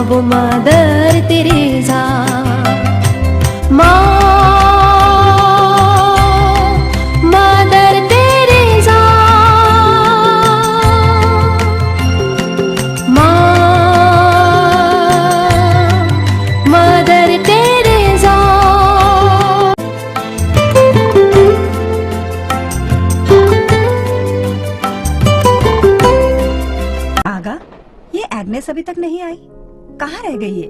वो mother Teresa. माँ mother Teresa, माँ मदर तेरेसा। आगा, ये एग्नेस अभी तक नहीं आई, कहाँ रह गई है?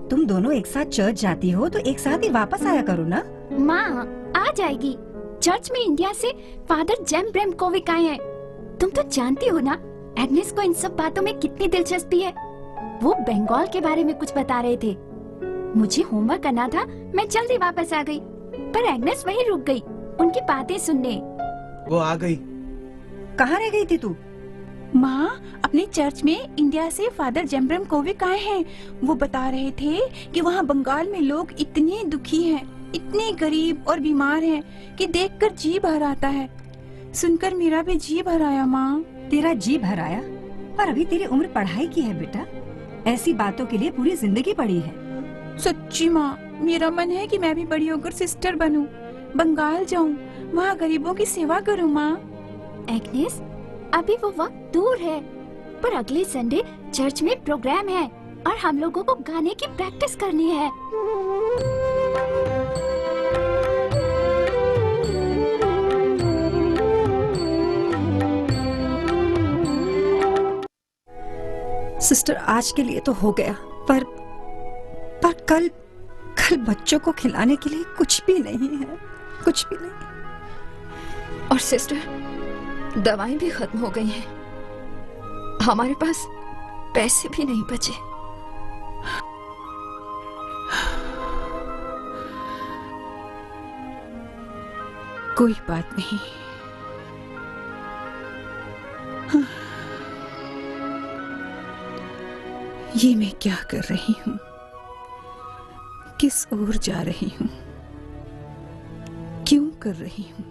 तुम दोनों एक साथ चर्च जाती हो तो एक साथ ही वापस आया करो ना। माँ आ जाएगी। चर्च में इंडिया से फादर जेम ब्रेमकोविक आए हैं। तुम तो जानती हो ना एग्नेस को इन सब बातों में कितनी दिलचस्पी है। वो बंगाल के बारे में कुछ बता रहे थे। मुझे होमवर्क करना था, मैं जल्दी वापस आ गई, पर एग्नेस वहीं रुक गई उनकी बातें सुनने। वो आ गई। कहाँ रह गई थी तू? माँ, अपने चर्च में इंडिया से फादर जेम ब्रेमकोविक आए हैं। वो बता रहे थे कि वहाँ बंगाल में लोग इतने दुखी हैं, इतने गरीब और बीमार हैं कि देखकर जी भर आता है। सुनकर मेरा भी जी भर आया। माँ, तेरा जी भर आया? पर अभी तेरी उम्र पढ़ाई की है बेटा, ऐसी बातों के लिए पूरी जिंदगी पड़ी है। सच्ची माँ, मेरा मन है कि मैं भी बड़ी होकर सिस्टर बनूं, बंगाल जाऊं, वहाँ गरीबों की सेवा करूं। माँ, एग्नेस, अभी वो वक्त दूर है, पर अगले संडे चर्च में प्रोग्राम है और हम लोगों को गाने की प्रैक्टिस करनी है। सिस्टर, आज के लिए तो हो गया, पर कल बच्चों को खिलाने के लिए कुछ भी नहीं है, कुछ भी नहीं। और सिस्टर, दवाएं भी खत्म हो गई हैं। हमारे पास पैसे भी नहीं बचे। कोई बात नहीं। ये मैं क्या कर रही हूँ? किस ओर जा रही हूँ? क्यों कर रही हूँ?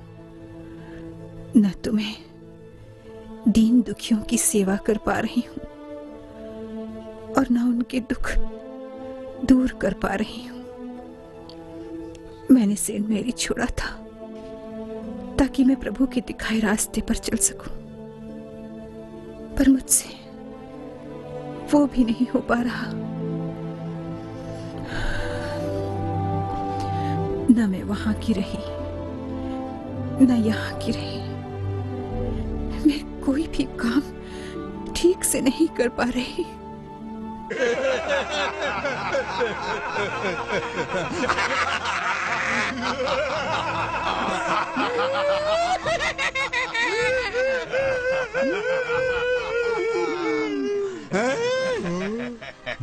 न तो मैं दीन दुखियों की सेवा कर पा रही हूँ और न उनके दुख दूर कर पा रही हूँ। मैंने सेंट मैरी छोड़ा था ताकि मैं प्रभु के दिखाए रास्ते पर चल सकूं, पर मुझसे वो भी नहीं हो पा रहा। न मैं वहां की रही, न यहाँ की रही। मैं कोई भी काम ठीक से नहीं कर पा रही।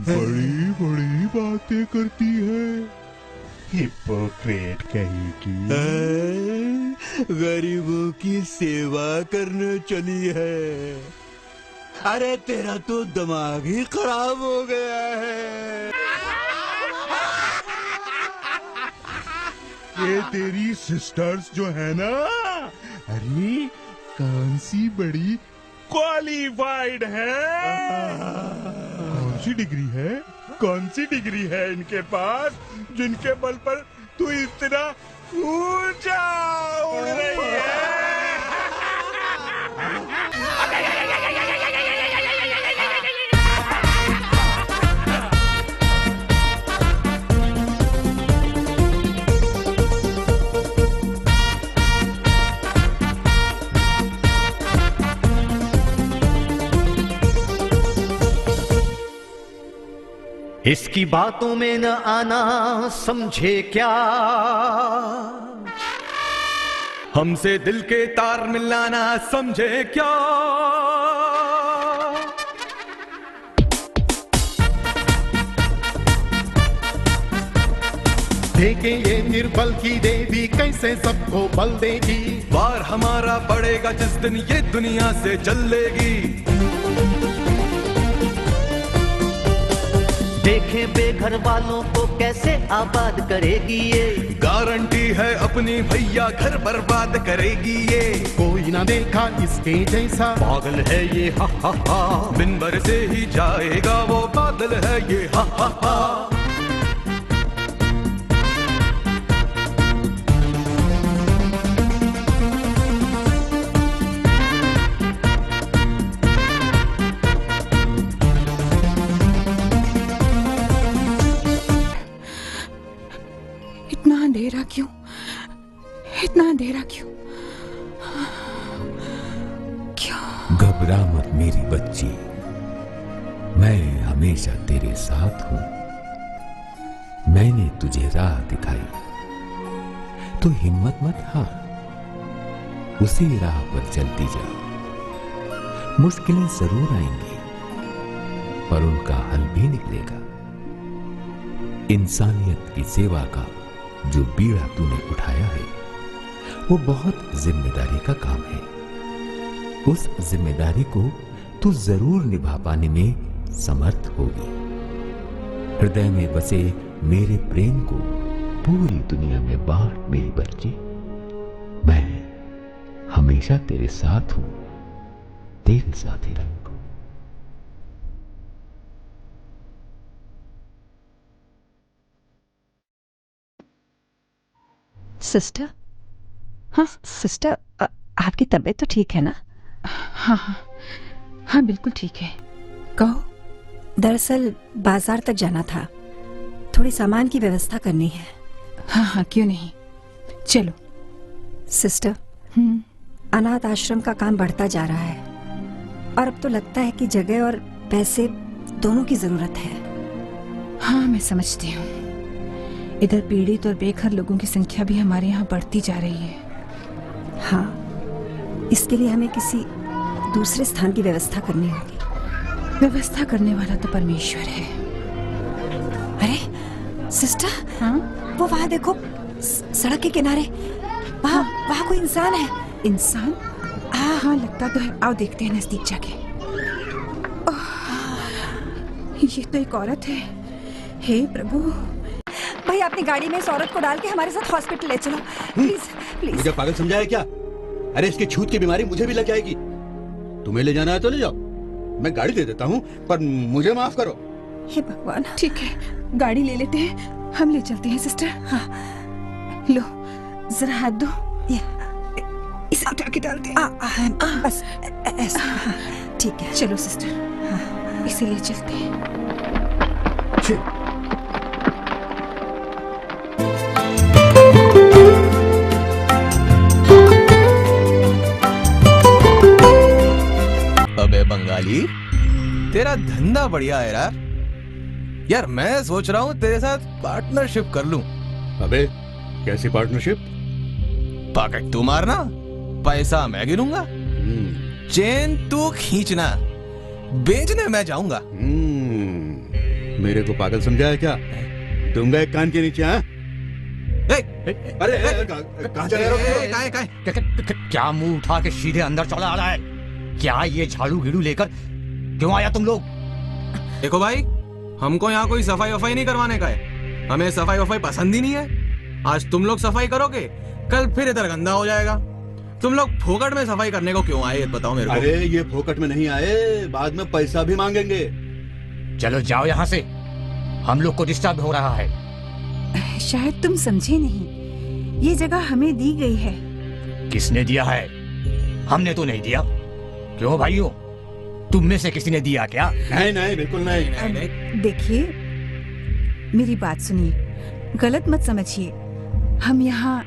बड़ी बड़ी बातें करती है, हिपोक्रेट कहीं की। गरीबों की सेवा करने चली है। अरे तेरा तो दिमाग ही खराब हो गया है। ये तेरी सिस्टर्स जो है ना, अरे कौन सी बड़ी क्वालिफाइड है। कौन सी डिग्री है, कौन सी डिग्री है इनके पास जिनके बल पर तू इतना ऊंचा उड़ रही है। इसकी बातों में न आना, समझे क्या? हमसे दिल के तार मिलाना, समझे क्या? देखें ये निर्बल की देवी कैसे सबको बल देगी। वार हमारा पड़ेगा जिस दिन ये दुनिया से चलेगी। देखें बेघर वालों को कैसे आबाद करेगी ये। गारंटी है अपनी भैया घर बर्बाद करेगी ये। कोई ना देखा इसके जैसा, पागल है ये, हा हा हा। मिंबर से ही जाएगा वो, बादल है ये हा हा हा। इतना अंधेरा क्यों, इतना अंधेरा क्यों? घबरा मत मेरी बच्ची, मैं हमेशा तेरे साथ हूं। मैंने तुझे राह दिखाई, तो हिम्मत मत हार, उसी राह पर चलती जा। मुश्किलें जरूर आएंगी, पर उनका हल भी निकलेगा। इंसानियत की सेवा का जो बीड़ा तूने उठाया है, वो बहुत जिम्मेदारी का काम है। उस जिम्मेदारी को तू जरूर निभा पाने में समर्थ होगी। हृदय में बसे मेरे प्रेम को पूरी दुनिया में बांट मेरी बच्ची। मैं हमेशा तेरे साथ हूं, तेरे साथ ही रहूंगा। सिस्टर, हाँ सिस्टर, आपकी तबीयत तो ठीक है ना? हाँ हाँ हाँ, बिल्कुल ठीक है। कहो। दरअसल बाजार तक जाना था, थोड़ी सामान की व्यवस्था करनी है। हाँ हाँ, क्यों नहीं, चलो। सिस्टर, अनाथ आश्रम का काम बढ़ता जा रहा है और अब तो लगता है कि जगह और पैसे दोनों की जरूरत है। हाँ, मैं समझती हूँ। इधर पीड़ित और बेघर लोगों की संख्या भी हमारे यहाँ बढ़ती जा रही है। हाँ, इसके लिए हमें किसी दूसरे स्थान की व्यवस्था करनी होगी। व्यवस्था करने वाला तो परमेश्वर है। अरे सिस्टर, हाँ? वो वहाँ देखो, सड़क के किनारे, वहाँ वहाँ कोई इंसान है। इंसान? हाँ हाँ, लगता तो है। आओ देखते हैं नजदीक जाके। ये तो एक औरत है। हे प्रभु, भाई अपनी गाड़ी में इस औरत को डाल के हमारे साथ हॉस्पिटल ले चलो, प्लीज प्लीज। मुझे पागल समझा है क्या? अरे इसकी छूत की बीमारी मुझे भी लग जाएगी। तुम्हें ले जाना है तो ले जाओ, मैं गाड़ी दे देता हूँ, पर मुझे माफ करो। हे भगवान। ठीक है, गाड़ी ले लेते हैं, हम ले चलते हैं सिस्टर। हाँ, लो जरा हाथ दो, इसे उठा के डालते हैं। बस ऐसा। ठीक है, चलो सिस्टर, इसे ले चलते हैं। अबे बंगाली, तेरा धंधा बढ़िया है यार। यार मैं सोच रहा हूँ तेरे साथ पार्टनरशिप कर लूं। अबे कैसी पार्टनरशिप? पॉकेट तू मारना, पैसा मैं गिनूंगा, चेन तू खींचना, बेचने मैं जाऊंगा। मेरे को पागल समझा है क्या? दूंगा एक कान के नीचे। हाँ, अरे कहाँ जा रहे हो? क्या मुंह उठा के सीधे अंदर चला आ रहा है? क्या ये झाड़ू गिड़ू लेकर क्यों आया तुम लोग? देखो भाई, हमको यहाँ कोई सफाई वफाई नहीं करवाने का है। हमें सफाई वफाई पसंद ही नहीं है। आज तुम लोग सफाई करोगे, कल फिर इधर गंदा हो जाएगा। तुम लोग फोकट में सफाई करने को क्यों आए, बताओ मेरे को। अरे ये फोकट में नहीं आए, बाद में पैसा भी मांगेंगे। चलो जाओ यहाँ से, हम लोग को डिस्टर्ब हो रहा है। शायद तुम समझे नहीं, ये जगह हमें दी गई है। किसने दिया है? हमने तो नहीं दिया। क्यों भाइयों, तुम में से किसी ने दिया क्या? नहीं नहीं, बिल्कुल नहीं। देखिए, मेरी बात सुनिए, गलत मत समझिए। हम यहाँ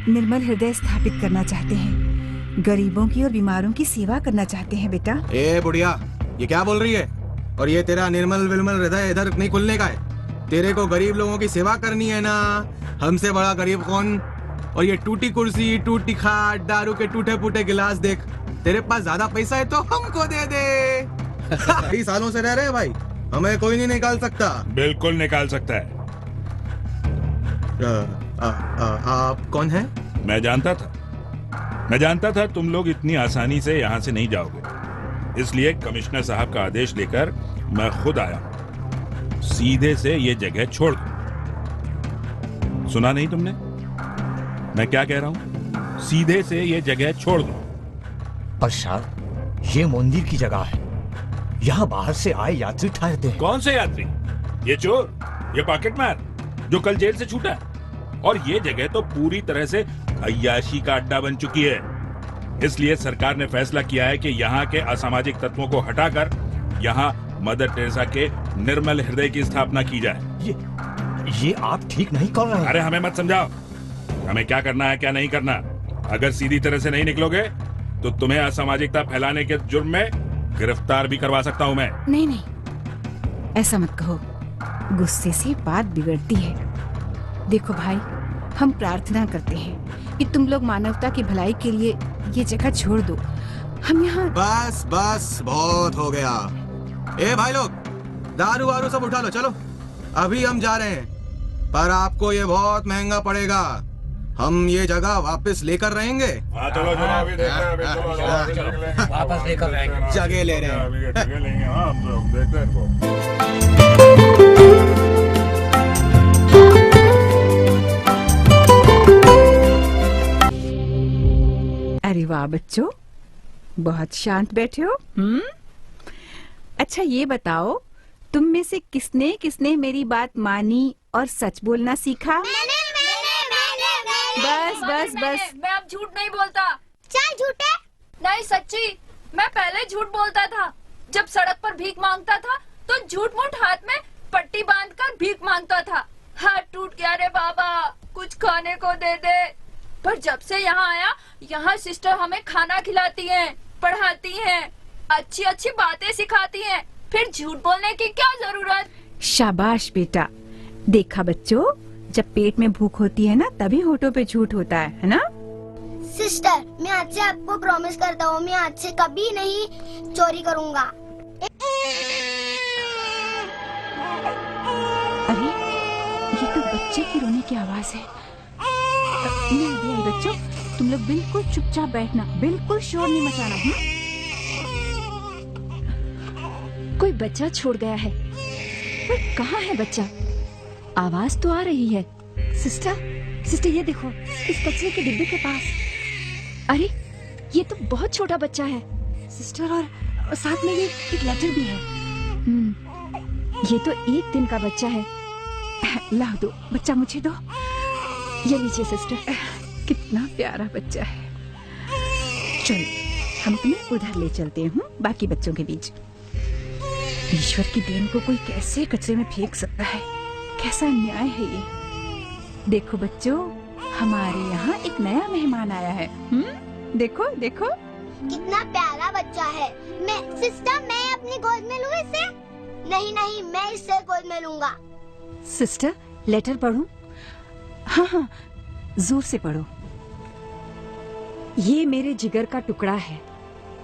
निर्मल हृदय स्थापित करना चाहते हैं, गरीबों की और बीमारों की सेवा करना चाहते हैं। बेटा ए बुढ़िया, ये क्या बोल रही है? और ये तेरा निर्मल विमल हृदय इधर नहीं खुलने का है। तेरे को गरीब लोगों की सेवा करनी है ना। हमसे बड़ा गरीब कौन? और ये टूटी कुर्सी, टूटी खाट, दारू के टूटे फूटे गिलास देख। तेरे पास ज्यादा पैसा है तो हमको दे दे। 20 सालों से रह रहे हैं भाई, हमें कोई नहीं निकाल सकता। बिल्कुल निकाल सकता है। आप कौन हैं? मैं जानता था तुम लोग इतनी आसानी से यहाँ से नहीं जाओगे, इसलिए कमिश्नर साहब का आदेश लेकर मैं खुद आया। सीधे से ये जगह छोड़ दो। सुना नहीं तुमने? मैं क्या कह रहा हूँ? सीधे से ये जगह छोड़ दो। पर साहब, ये मंदिर की जगह है, यहाँ बाहर से आए यात्री ठहरते हैं। कौन से यात्री? ये चोर, ये पॉकेटमार जो कल जेल से छूटा, और ये जगह तो पूरी तरह से अय्याशी का अड्डा बन चुकी है। इसलिए सरकार ने फैसला किया है कि यहाँ के असामाजिक तत्वों को हटाकर यहाँ मदर टेरेसा के निर्मल हृदय की स्थापना की जाए। ये आप ठीक नहीं कर रहे हैं। अरे हमें मत समझाओ, हमें क्या करना है क्या नहीं करना। अगर सीधी तरह से नहीं निकलोगे तो तुम्हें असामाजिकता फैलाने के जुर्म में गिरफ्तार भी करवा सकता हूँ मैं। नहीं नहीं, ऐसा मत कहो, गुस्से से बात बिगड़ती है। देखो भाई, हम प्रार्थना करते हैं कि तुम लोग मानवता की भलाई के लिए ये जगह छोड़ दो। हम यहाँ बस बस बहुत हो गया। ए भाई लोग, दारू वारू सब उठा लो, चलो अभी हम जा रहे हैं, पर आपको ये बहुत महंगा पड़ेगा। हम ये जगह वापस लेकर रहेंगे। चलो चलो, अभी देखते हैं, अभी चलो वापस लेकर रहेंगे। जगह ले रहे हैं। जगह लेंगे। हाँ, हम देखते हैं इनको। अरे वाह बच्चों, बहुत शांत बैठे हो। अच्छा ये बताओ, तुम में से किसने किसने मेरी बात मानी और सच बोलना सीखा? बस बस बस। मैं अब झूठ नहीं बोलता। चल झूठे। नहीं सच्ची, मैं पहले झूठ बोलता था। जब सड़क पर भीख मांगता था तो झूठ मूठ हाथ में पट्टी बांधकर भीख मांगता था। हाथ टूट गया रे बाबा, कुछ खाने को दे दे। पर जब से यहाँ आया, यहाँ सिस्टर हमें खाना खिलाती हैं, पढ़ाती हैं, अच्छी अच्छी बातें सिखाती हैं, फिर झूठ बोलने की क्या जरूरत। शाबाश बेटा। देखा बच्चों, जब पेट में भूख होती है ना, तभी होठों पे झूठ होता है ना? सिस्टर, मैं आज से आपको प्रॉमिस करता हूँ, मैं आज से कभी नहीं चोरी करूँगा। अरे ये तो बच्चे की रोने की आवाज है। मैं अभी आई बच्चों, तुम लोग बिल्कुल चुपचाप बैठना, बिल्कुल शोर नहीं मचाना। कोई बच्चा छोड़ गया है, पर कहाँ है बच्चा? आवाज तो आ रही है। सिस्टर ये देखो, इस कचरे के डिब्बे के पास। अरे ये तो बहुत छोटा बच्चा है सिस्टर, और साथ में ये एक लेटर भी है। ये तो 1 दिन का बच्चा है। लाओ दो, बच्चा मुझे दो। ये लीजिए सिस्टर। कितना प्यारा बच्चा है। चलो हम तुम्हें उधर ले चलते हैं, बाकी बच्चों के बीच। ईश्वर की देन को कोई कैसे कचरे में फेंक सकता है? कैसा अन्याय है ये। देखो बच्चों, हमारे यहाँ एक नया मेहमान आया है। देखो देखो, कितना प्यारा बच्चा है। सिस्टर, मैं अपनी गोद में लूँ इसे? नहीं नहीं, मैं इसे गोद में लूंगा। सिस्टर, लेटर पढ़ूं? हाँ, जोर से पढ़ो। ये मेरे जिगर का टुकड़ा है,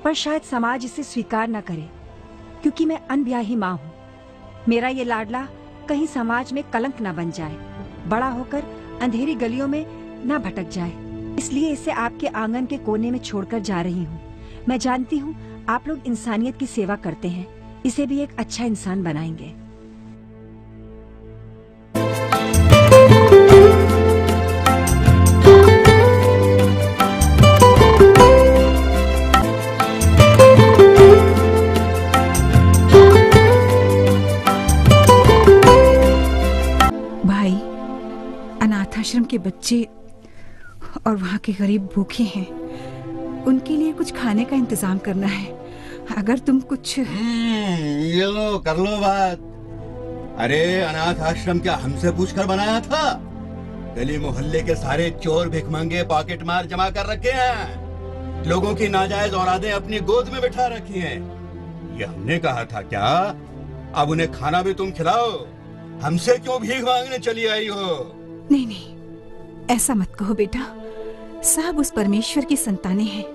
पर शायद समाज इसे स्वीकार न करे, क्योंकि मैं अनब्याही माँ हूँ। मेरा ये लाडला कहीं समाज में कलंक न बन जाए, बड़ा होकर अंधेरी गलियों में न भटक जाए। इसलिए इसे आपके आंगन के कोने में छोड़कर जा रही हूँ। मैं जानती हूँ आप लोग इंसानियत की सेवा करते हैं, इसे भी एक अच्छा इंसान बनाएंगे। भाई, अनाथ आश्रम के बच्चे और वहाँ के गरीब भूखे हैं, उनके लिए कुछ खाने का इंतजाम करना है। अगर तुम कुछ ये लो, कर लो बात। अरे अनाथ आश्रम क्या हमसे पूछकर बनाया था? गली मोहल्ले के सारे चोर भिखमंगे पॉकेट मार जमा कर रखे हैं, लोगों की नाजायज औलादें अपनी गोद में बिठा रखी हैं। ये हमने कहा था क्या? अब उन्हें खाना भी तुम खिलाओ, हमसे क्यों भीख मांगने चली आई हो? नहीं नहीं, ऐसा मत कहो बेटा। सब उस परमेश्वर की संतानें हैं।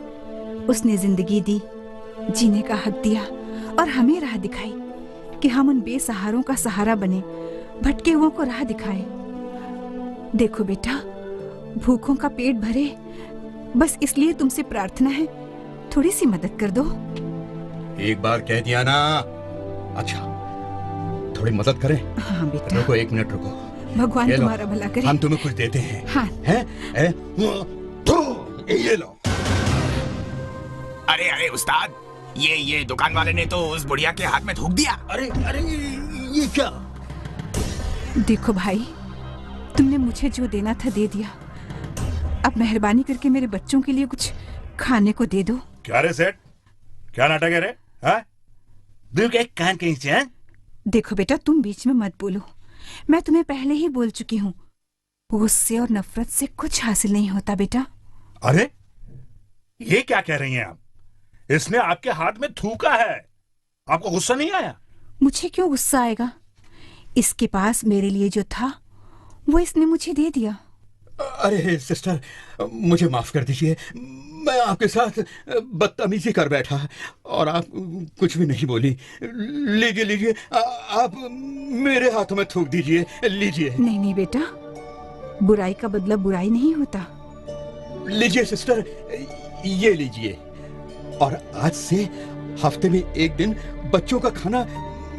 उसने जिंदगी दी, जीने का हक दिया और हमें राह दिखाई कि हम उन बेसहारों का सहारा बने, भटके हुओं को राह दिखाएं। देखो बेटा, भूखों का पेट भरे, बस इसलिए तुमसे प्रार्थना है, थोड़ी सी मदद कर दो। एक बार कह दिया ना। अच्छा, थोड़ी मदद करें? हाँ बेटा। रुको, 1 मिनट रुको। भगवान तुम्हारा भला करे। हम तुम्हें कुछ देते हैं। हाँ। ये लो। अरे अरे उस्ताद, ये दुकान वाले ने तो उस बुढ़िया के हाथ में थूक दिया। अरे अरे, ये क्या? देखो भाई, तुमने मुझे जो देना था दे दिया। अब मेहरबानी करके मेरे बच्चों के लिए कुछ खाने को दे दो। क्या रे सेठ, क्या नाटक है रे? हाँ? दिल के एक कान कहीं से? देखो बेटा, तुम बीच में मत बोलो। मैं तुम्हें पहले ही बोल चुकी हूँ, गुस्से और नफरत से कुछ हासिल नहीं होता बेटा। अरे ये क्या कह रही हैं आप? इसने आपके हाथ में थूका है, आपको गुस्सा नहीं आया? मुझे क्यों गुस्सा आएगा? इसके पास मेरे लिए जो था वो इसने मुझे दे दिया। अरे सिस्टर, मुझे माफ कर दीजिए, मैं आपके साथ बदतमीजी कर बैठा और आप कुछ भी नहीं बोली। लीजिए लीजिए, आप मेरे हाथों में थूक दीजिए, लीजिए। नहीं नहीं बेटा, बुराई का बदला बुराई नहीं होता। लीजिए सिस्टर, ये लीजिए। और आज से हफ्ते में एक दिन बच्चों का खाना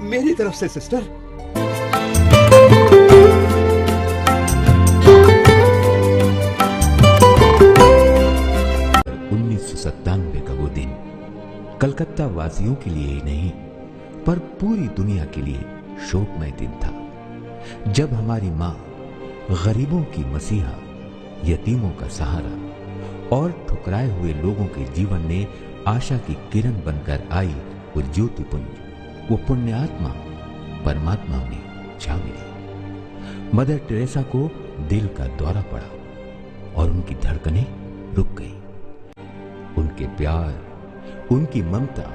मेरी तरफ से सिस्टर। 1997 का वो दिन कलकत्ता वासियों के लिए ही नहीं पर पूरी दुनिया के लिए शोकमय दिन था, जब हमारी माँ गरीबों की मसीहा, यतीमों का सहारा और ठुकराए हुए लोगों के जीवन में आशा की किरण बनकर आई वो ज्योतिपुंज, वो पुण्यात्मा परमात्मा में छा मिली। मदर टेरेसा को दिल का दौरा पड़ा और उनकी धड़कनें रुक गई। उनके प्यार, उनकी ममता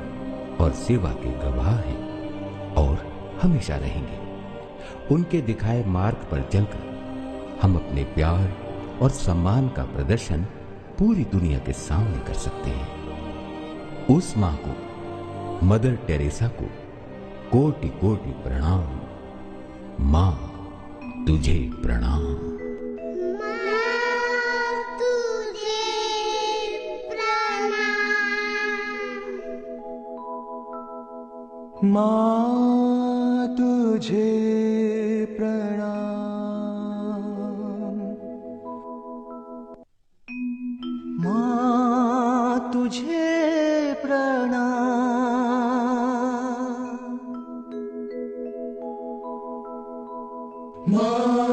और सेवा के गवाह हैं और हमेशा रहेंगे। उनके दिखाए मार्ग पर चलकर हम अपने प्यार और सम्मान का प्रदर्शन पूरी दुनिया के सामने कर सकते हैं। उस मां को, मदर टेरेसा को कोटि कोटि प्रणाम। मां तुझे प्रणाम। माँ तुझे प्रणाम। माँ तुझे प्रणाम। माँ